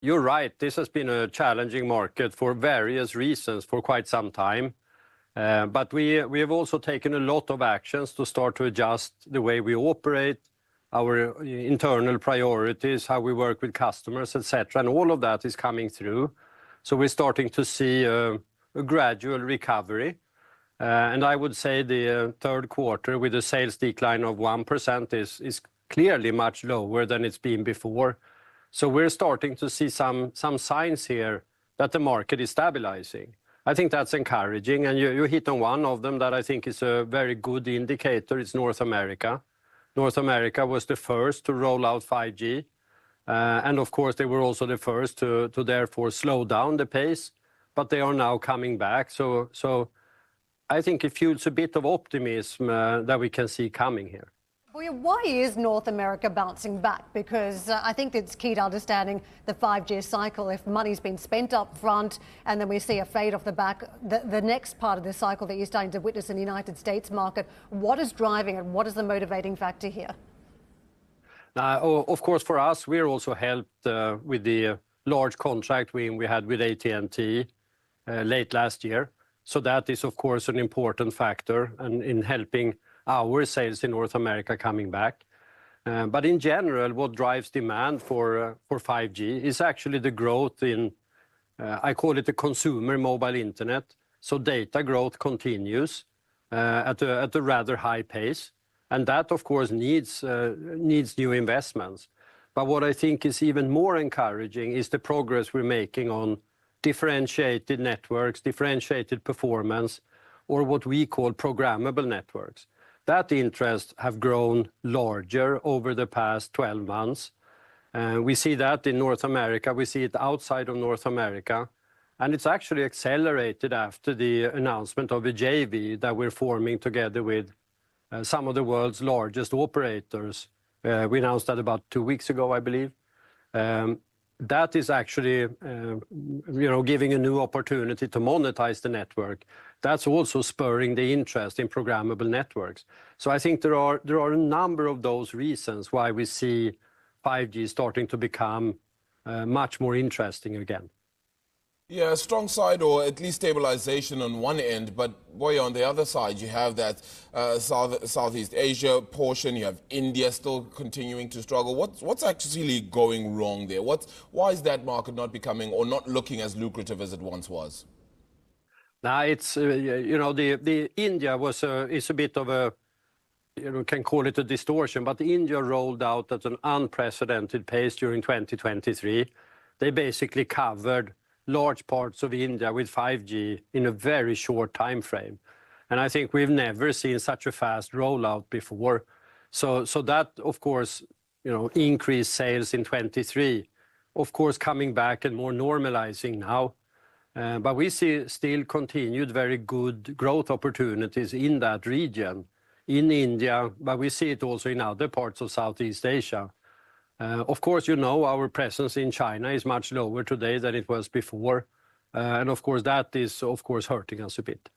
You're right. This has been a challenging market for various reasons for quite some time. But we have also taken a lot of actions to start to adjust the way we operate, our internal priorities, how we work with customers, etc. And all of that is coming through. So we're starting to see a gradual recovery. And I would say the third quarter with a sales decline of 1% is clearly much lower than it's been before. So we're starting to see some signs here that the market is stabilizing. I think that's encouraging, and you hit on one of them that I think is a very good indicator. It's North America. North America was the first to roll out 5G, and of course they were also the first to therefore slow down the pace, but they are now coming back. So I think it fuels a bit of optimism that we can see coming here. Why is North America bouncing back? Because I think it's key to understanding the 5G cycle. If money's been spent up front and then we see a fade off the back, the next part of the cycle that you're starting to witness in the United States market, what is driving it? What is the motivating factor here? Of course, for us, we're also helped with the large contract we had with AT&T late last year. So that is, of course, an important factor in helping our sales in North America coming back. But in general, what drives demand for 5G is actually the growth in, I call it the consumer mobile internet. So data growth continues at a rather high pace. And that, of course, needs new investments. But what I think is even more encouraging is the progress we're making on differentiated networks, differentiated performance, or what we call programmable networks. That interest has grown larger over the past 12 months. We see that in North America. We see it outside of North America. And it's actually accelerated after the announcement of a JV that we're forming together with some of the world's largest operators. We announced that about 2 weeks ago, I believe. That is actually giving a new opportunity to monetize the network. That's also spurring the interest in programmable networks. So I think there are a number of those reasons why we see 5G starting to become much more interesting again. Yeah, a strong side or at least stabilization on one end, but boy, on the other side, you have that Southeast Asia portion, you have India still continuing to struggle. What's actually going wrong there? Why is that market not becoming or not looking as lucrative as it once was? Now, it's, the India is a bit of a, can call it a distortion, but India rolled out at an unprecedented pace during 2023. They basically covered large parts of India with 5G in a very short time frame. And I think we've never seen such a fast rollout before. So that, of course, increased sales in 23, of course, coming back and more normalizing now. But we see still continued very good growth opportunities in that region, in India, but we see it also in other parts of Southeast Asia. Of course, our presence in China is much lower today than it was before. And of course, that is, of course, hurting us a bit.